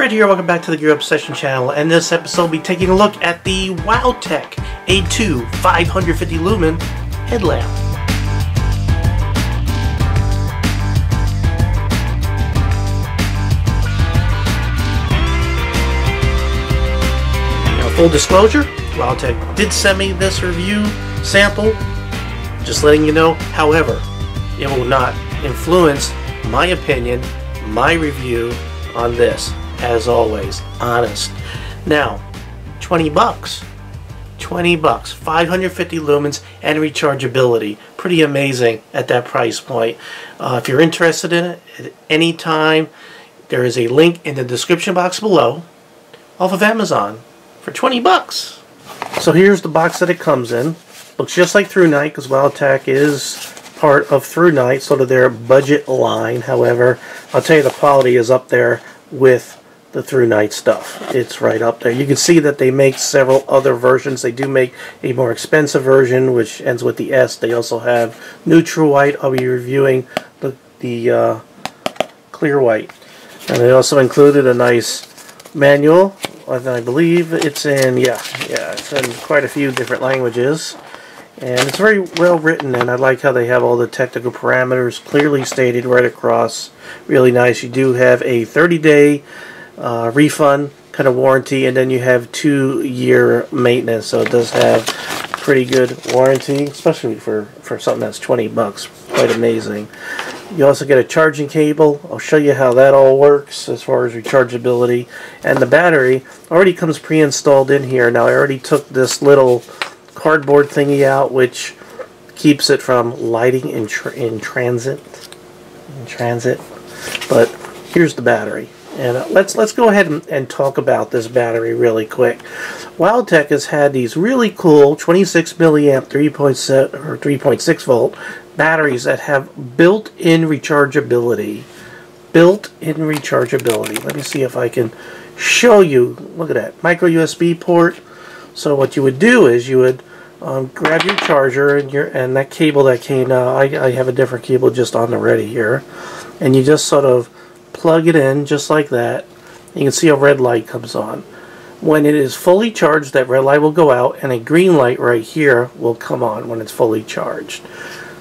Fred here, welcome back to the Gear Obsession channel, and this episode we'll be taking a look at the Wowtac A2 550 lumen headlamp. Now, full disclosure, Wowtac did send me this review sample, just letting you know. However, it will not influence my opinion, my review on this. As always, honest. Now, 20 bucks. 20 bucks. 550 lumens and rechargeability. Pretty amazing at that price point. If you're interested in it at any time, there is a link in the description box below off of Amazon for 20 bucks. So here's the box that it comes in. Looks just like ThruNite because Wowtac is part of ThruNite, sort of their budget line. However, I'll tell you the quality is up there with the ThruNite stuff. It's right up there. You can see that they make several other versions. They do make a more expensive version which ends with the S. They also have neutral white. I'll be reviewing the clear white. And they also included a nice manual. I believe it's in it's in quite a few different languages. And it's very well written, and I like how they have all the technical parameters clearly stated right across. Really nice. You do have a 30-day refund kind of warranty, and then you have 2-year maintenance, so it does have pretty good warranty, especially for something that's 20 bucks. Quite amazing. You also get a charging cable. I'll show you how that all works as far as rechargeability. And the battery already comes pre-installed in here. Now I already took this little cardboard thingy out, which keeps it from lighting in transit. But here's the battery, and let's go ahead and talk about this battery really quick. Wowtac has had these really cool 26 milliamp 3.7 or 3.6 volt batteries that have built-in rechargeability. Built-in rechargeability. Let me see if I can show you. Look at that micro USB port. So what you would do is you would grab your charger and that cable that came out. I have a different cable just on the ready here, and you just sort of plug it in just like that. You can see a red light comes on. When it is fully charged, that red light will go out, and a green light right here will come on when it's fully charged.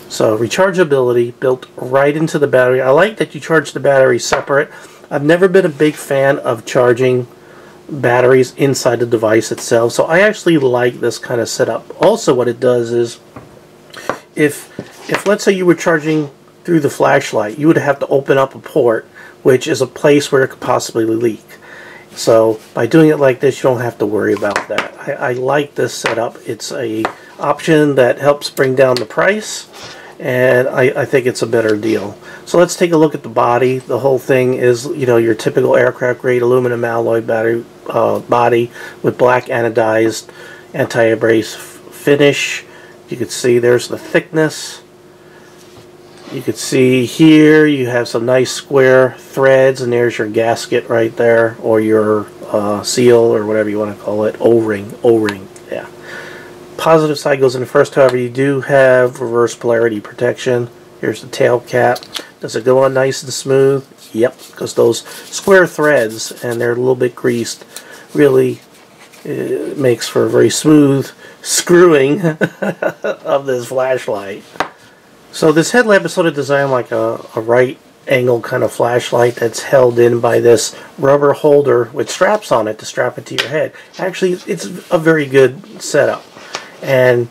So rechargeability built right into the battery. I like that you charge the battery separate. I've never been a big fan of charging batteries inside the device itself, so I actually like this kind of setup. Also, what it does is, if let's say you were charging through the flashlight, you would have to open up a port, which is a place where it could possibly leak. So by doing it like this, you don't have to worry about that. I like this setup. It's a option that helps bring down the price, and I think it's a better deal. So let's take a look at the body. The whole thing is, you know, your typical aircraft grade aluminum alloy battery body with black anodized anti-abrasive finish. You can see there's the thickness. You can see here you have some nice square threads, and there's your gasket right there, or your seal, or whatever you want to call it, O-ring, yeah. Positive side goes in first. However, you do have reverse polarity protection. Here's the tail cap. Does it go on nice and smooth? Yep, because those square threads, and they're a little bit greased, really makes for a very smooth screwing of this flashlight. So this headlamp is sort of designed like a right angle kind of flashlight that's held in by this rubber holder with straps on it to strap it to your head. Actually, it's a very good setup. And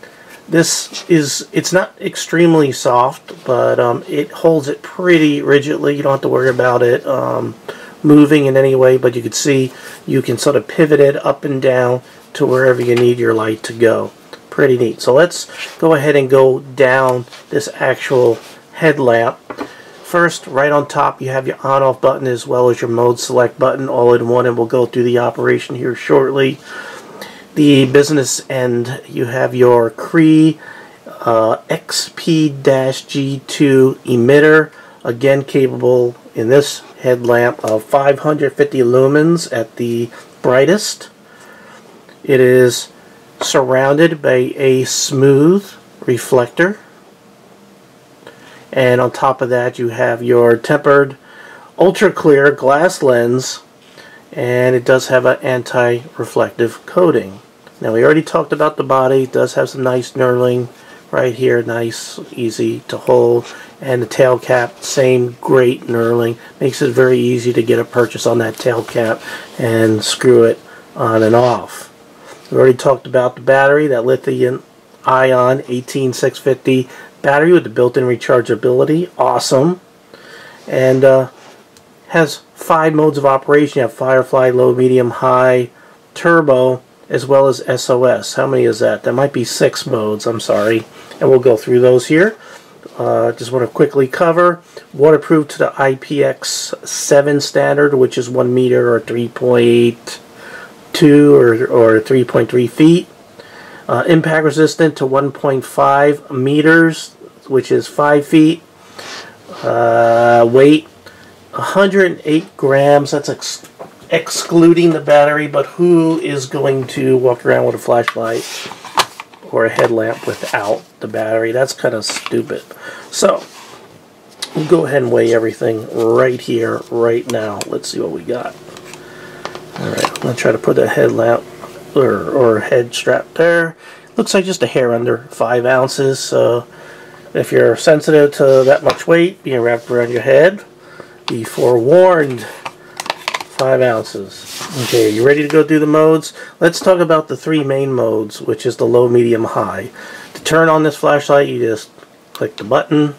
it's not extremely soft, but it holds it pretty rigidly. You don't have to worry about it moving in any way, but you can see you can sort of pivot it up and down to wherever you need your light to go. Pretty neat. So let's go ahead and go down this actual headlamp. First, right on top, you have your on-off button as well as your mode select button all in one, and we'll go through the operation here shortly. The business end, you have your CREE XP-G2 emitter, again capable in this headlamp of 550 lumens at the brightest. It is surrounded by a smooth reflector, and on top of that you have your tempered ultra clear glass lens and it does have an anti-reflective coating. Now we already talked about the body. It does have some nice knurling right here, nice, easy to hold, and the tail cap, same great knurling. Makes it very easy to get a purchase on that tail cap and screw it on and off. We already talked about the battery, that lithium-ion 18650 battery with the built-in rechargeability, awesome, and has 5 modes of operation. You have Firefly, low, medium, high, turbo, as well as SOS. How many is that? That might be 6 modes, I'm sorry. And we'll go through those here. Just want to quickly cover. Waterproof to the IPX-7 Standard, which is 1 meter or 3.2 or 3.3 feet. Impact resistant to 1.5 meters, which is 5 feet. Weight 108 grams. That's excluding the battery, but who is going to walk around with a flashlight or a headlamp without the battery? That's kind of stupid. So we'll go ahead and weigh everything right here, right now. Let's see what we got. Alright, I'm going to try to put a headlamp or head strap there. Looks like just a hair under 5 ounces, so if you're sensitive to that much weight being wrapped around your head, be forewarned. 5 ounces. Okay, you ready to go through the modes? Let's talk about the 3 main modes, which is the low, medium, high. To turn on this flashlight, you just click the button,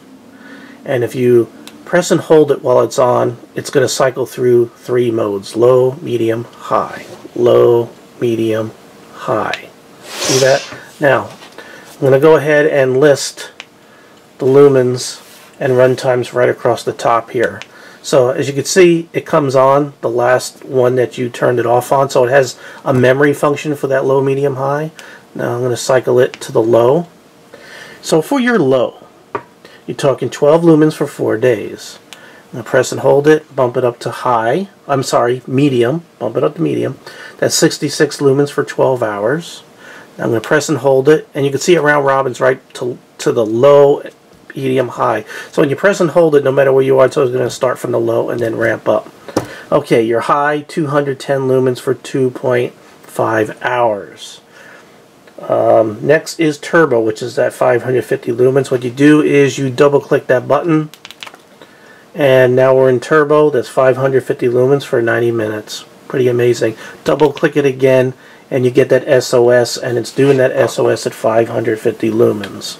and if you press and hold it while it's on, it's going to cycle through 3 modes: low, medium, high. Low, medium, high. See that? Now, I'm going to go ahead and list the lumens and run times right across the top here. So as you can see, it comes on the last one that you turned it off on, so it has a memory function for that low, medium, high. Now I'm going to cycle it to the low. So for your low, you're talking 12 lumens for 4 days. I'm going to press and hold it, bump it up to high. I'm sorry, medium. Bump it up to medium. That's 66 lumens for 12 hours. Now I'm going to press and hold it, and you can see it round robins right to the low, medium, high. So when you press and hold it, no matter where you are, it's always going to start from the low and then ramp up. Okay, your high, 210 lumens for 2.5 hours. Next is turbo, which is that 550 lumens. What you do is you double click that button, and now we're in turbo. That's 550 lumens for 90 minutes. Pretty amazing. Double click it again, and you get that SOS, and it's doing that SOS at 550 lumens.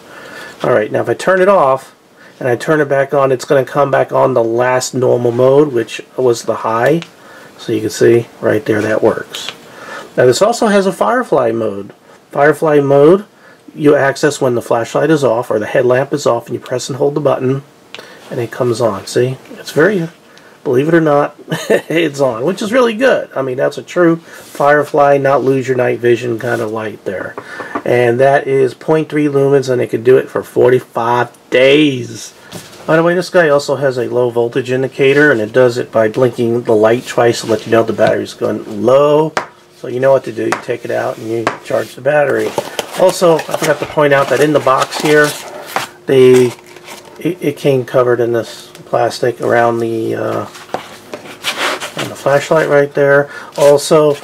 Alright, now if I turn it off and I turn it back on, it's going to come back on the last normal mode, which was the high. So you can see right there that works. Now this also has a Firefly mode. Firefly mode you access when the flashlight is off or the headlamp is off, and you press and hold the button and it comes on. See? It's very, believe it or not, it's on, which is really good. I mean, that's a true Firefly, not lose your night vision kind of light there. And that is 0.3 lumens, and it can do it for 45 days. By the way, this guy also has a low voltage indicator, and it does it by blinking the light twice to let you know the battery's going low. So you know what to do. You take it out and you charge the battery. Also, I forgot to point out that in the box here, it came covered in this plastic around the flashlight right there. Also,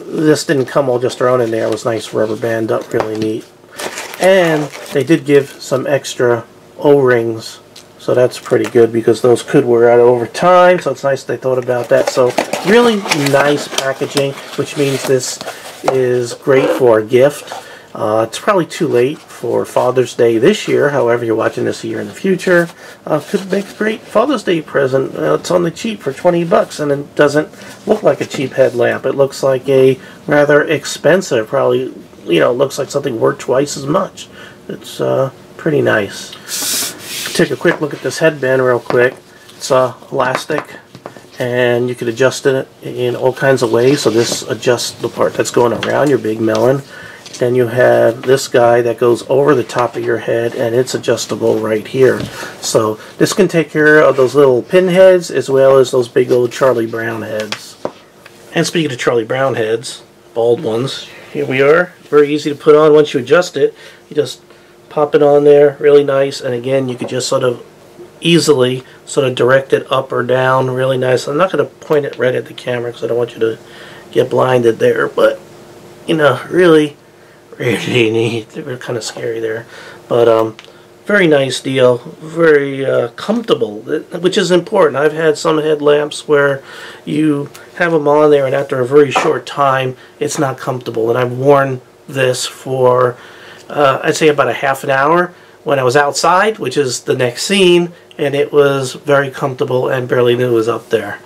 this didn't come all just thrown in there. It was nice rubber band up, really neat. And they did give some extra O-rings, so that's pretty good because those could wear out over time, so it's nice they thought about that. So really nice packaging, which means this is great for a gift. It's probably too late for Father's Day this year. However, you're watching this a year in the future. Could make a great Father's Day present. It's on the cheap for 20 bucks, and it doesn't look like a cheap headlamp. It looks like a rather expensive, probably, you know, looks like something worth twice as much. It's pretty nice. Take a quick look at this headband real quick. It's elastic, and you could adjust it in all kinds of ways. So this adjusts the part that's going around your big melon. Then you have this guy that goes over the top of your head, and it's adjustable right here. So this can take care of those little pinheads as well as those big old Charlie Brown heads. And speaking of Charlie Brown heads, bald ones, here we are. Very easy to put on once you adjust it. You just pop it on there, really nice, and again you could just sort of easily sort of direct it up or down really nice. I'm not going to point it right at the camera because I don't want you to get blinded there, but you know, really neat. They were kind of scary there, but very nice deal, very comfortable, which is important. I've had some headlamps where you have them on there and after a very short time it's not comfortable, and I've worn this for I'd say about a half an hour when I was outside, which is the next scene, and it was very comfortable and barely knew it was up there.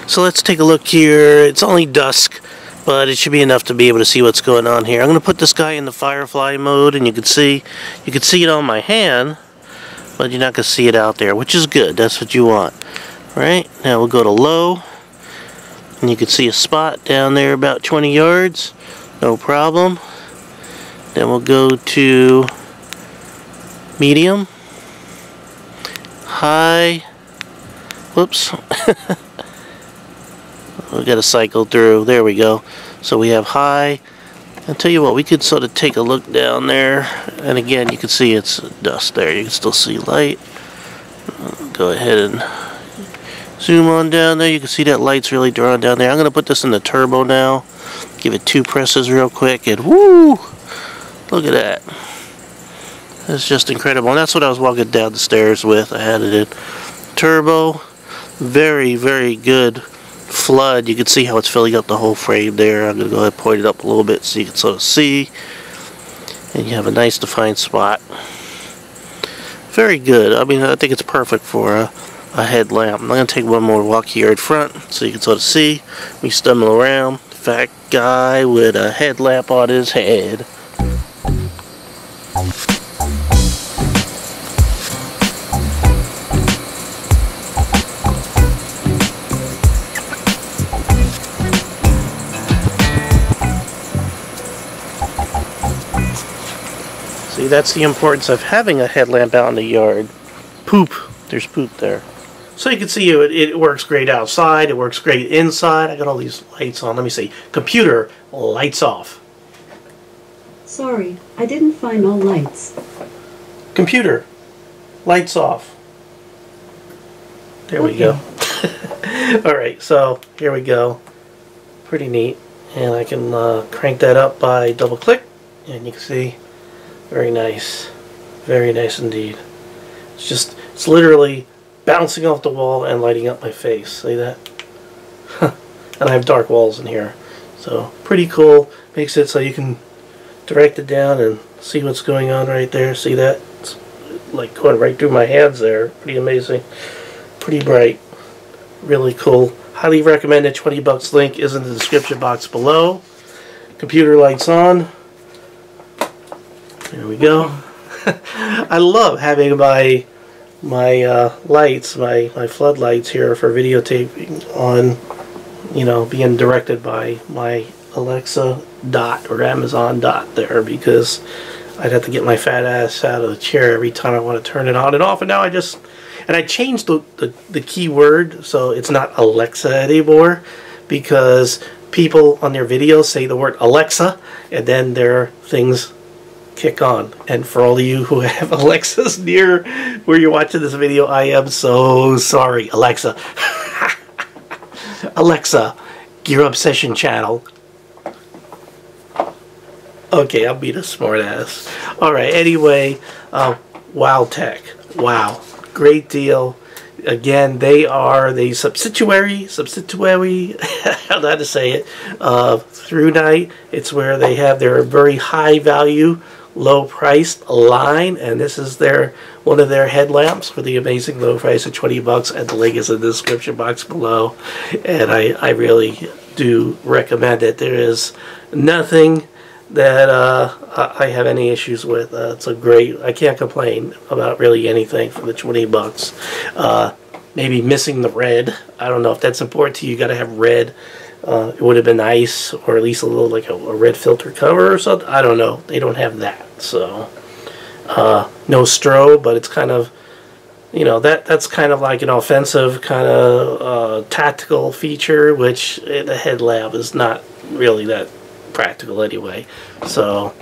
So let's take a look here. It's only dusk, but it should be enough to be able to see what's going on here. I'm going to put this guy in the Firefly mode, and you can see it on my hand, but you're not going to see it out there, which is good. That's what you want. Right? Now we'll go to low, and you can see a spot down there about 20 yards. No problem. Then we'll go to medium, high. Whoops. We got to cycle through. There we go. So we have high. I'll tell you what, we could sort of take a look down there, and again you can see it's dust there. You can still see light. Go ahead and zoom on down there. You can see that light's really drawn down there. I'm going to put this in the turbo now. Give it 2 presses real quick, and woo! Look at that. That's just incredible. And that's what I was walking down the stairs with. I had it in turbo. Very, very good flood. You can see how it's filling up the whole frame there. I'm going to go ahead and point it up a little bit so you can sort of see. And you have a nice defined spot. Very good. I mean, I think it's perfect for a headlamp. I'm going to take one more walk here in front so you can sort of see me stumbling around. Fat guy with a headlamp on his head. See, that's the importance of having a headlamp out in the yard. Poop. There's poop there. So you can see it works great outside. It works great inside. I got all these lights on. Let me see. Computer, lights off. Sorry, I didn't find all lights. Computer, lights off. There we go. Alright, so here we go. Pretty neat. And I can crank that up by double click. And you can see, very nice. Very nice indeed. It's literally bouncing off the wall and lighting up my face. See that? And I have dark walls in here. So pretty cool. Makes it so you can direct it down and see what's going on right there. See that? It's like going right through my hands there. Pretty amazing. Pretty bright. Really cool. Highly recommend it. $20 link is in the description box below. Computer lights on. There we go. I love having my lights, my floodlights here for videotaping on, you know, being directed by my Alexa Dot or Amazon Dot there, because I'd have to get my fat ass out of the chair every time I want to turn it on and off. And now I changed the keyword so it's not Alexa anymore, because people on their videos say the word Alexa and then their things kick on. And for all of you who have Alexas near where you're watching this video, I am so sorry. Alexa. Alexa, your obsession channel. Okay, I'll be the smart ass. Alright, anyway, Wowtac. Wow. Great deal. Again, they are the subsidiary, I don't know how to say it, through night. It's where they have their very high value, low priced line, and this is one of their headlamps for the amazing low price of $20, and the link is in the description box below. And I really do recommend it. There is nothing that I have any issues with. It's a great. I can't complain about really anything for the $20. Maybe missing the red. I don't know if that's important to you. You got to have red. It would have been nice, or at least a little like a red filter cover or something. I don't know. They don't have that. So no strobe, but it's kind of, you know, that's kind of like an offensive kind of tactical feature, which the headlamp is not really that practical anyway. So,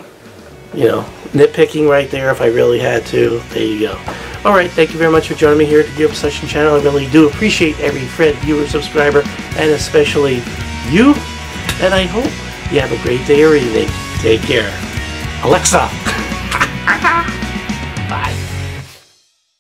you know, nitpicking right there if I really had to. There you go. Alright, thank you very much for joining me here at the Gear Obsession channel. I really do appreciate every friend, viewer, subscriber, and especially you. And I hope you have a great day or evening. Take care. Alexa!